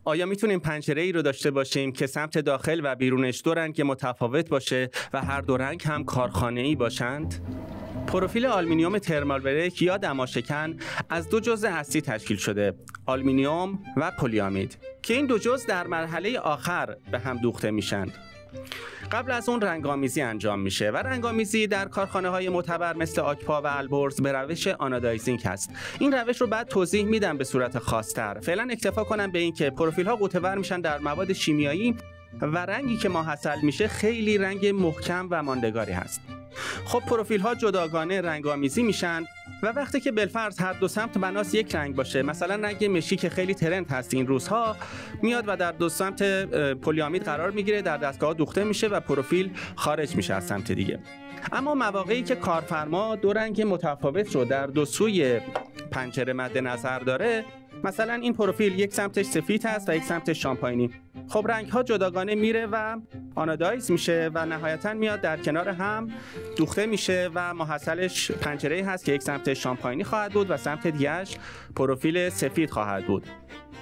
آیا میتونیم پنجره‌ای رو داشته باشیم که سمت داخل و بیرونش دو رنگ متفاوت باشه و هر دو رنگ هم کارخانه‌ای باشند؟ پروفیل آلومینیوم ترمال بریک یا دماشکن از دو جزء اصلی تشکیل شده، آلومینیوم و پلیامید، که این دو جزء در مرحله آخر به هم دوخته میشن. قبل از اون رنگ‌آمیزی انجام میشه و رنگ‌آمیزی در کارخانه‌های معتبر مثل آکپا و البرز به روش آنودایزینگ هست. این روش رو بعد توضیح میدم به صورت خاص‌تر. فعلا اکتفا کنم به این که پروفیل‌ها غوطه‌ور میشن در مواد شیمیایی و رنگی که ماحصل میشه خیلی رنگ محکم و ماندگاری هست. خب پروفیل ها جداگانه رنگ‌آمیزی میشن و وقتی که بالفرض هر دو سمت بناس یک رنگ باشه، مثلا رنگ مشی که خیلی ترند هست این روزها، میاد و در دو سمت پلیامید قرار میگیره، در دستگاه دوخته میشه و پروفیل خارج میشه از سمت دیگه. اما مواقعی که کارفرما دو رنگ متفاوت رو در دو سوی پنجره مد نظر داره، مثلا این پروفیل یک سمتش سفید هست و یک سمتش شامپاینی، خب رنگ ها جداگانه میره و آنودایز میشه و نهایتا میاد در کنار هم دوخته میشه و محصلش پنجره‌ای هست که یک سمتش شامپاینی خواهد بود و سمت دیگه‌اش پروفیل سفید خواهد بود.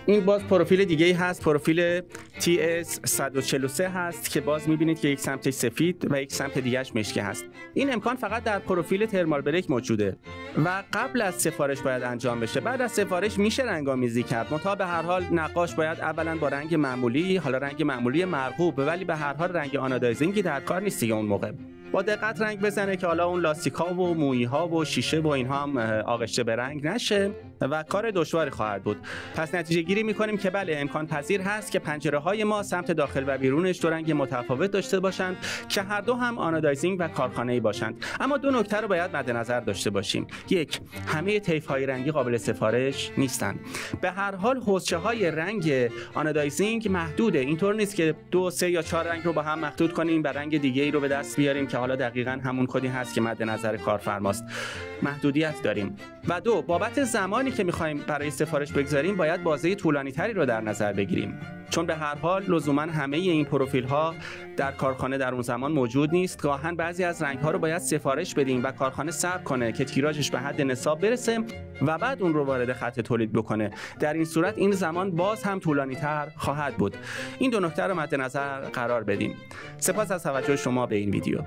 این باز پروفیل دیگه‌ای هست، پروفیل TS143 هست که باز می‌بینید که یک سمتش سفید و یک سمت دیگه‌اش مشکی هست. این امکان فقط در پروفیل ترمال بریک موجوده و قبل از سفارش باید انجام بشه. بعد از سفارش میشه رنگ‌آمیزی کرد. منتها به هر حال نقاش باید اولا با رنگ معمولی، حالا رنگ معمولی مرغوب، ولی به هر حال رنگ آنودایزینگی در کار نیست دیگه، اون موقع با دقت رنگ بزنه که حالا اون لاستیک‌ها و مویی‌ها و شیشه و اینها هم آغشته به رنگ نشه و کار دشواری خواهد بود. پس نتیجه گیری می‌کنیم که بله، امکان پذیر هست که پنجره‌های ما سمت داخل و بیرونش دو رنگ متفاوت داشته باشند که هر دو هم آنودایزینگ و کارخانه‌ای باشند. اما دو نکته رو باید مد نظر داشته باشیم. یک، همه طیف‌های رنگی قابل سفارش نیستند. به هر حال حوضچه‌های رنگ آنودایزینگ محدوده. اینطور نیست که 2، 3 یا 4 رنگ رو با هم محدود کنیم و رنگ دیگه‌ای رو به دست بیاریم که حالا دقیقاً همون کدی هست که مد نظر کارفرماست. محدودیت داریم. و دو، بابت زمانی که می‌خوایم برای سفارش بگذاریم باید بازه طولانی‌تری رو در نظر بگیریم، چون به هر حال لزوما همه این پروفیل‌ها در کارخانه در اون زمان موجود نیست. گاهن بعضی از رنگ‌ها رو باید سفارش بدیم و کارخانه صبر کنه که تیراژش به حد نصاب برسه و بعد اون رو وارد خط تولید بکنه. در این صورت این زمان باز هم طولانی‌تر خواهد بود. این دو نکته رو مد نظر قرار بدیم. سپاس از توجه شما به این ویدیو.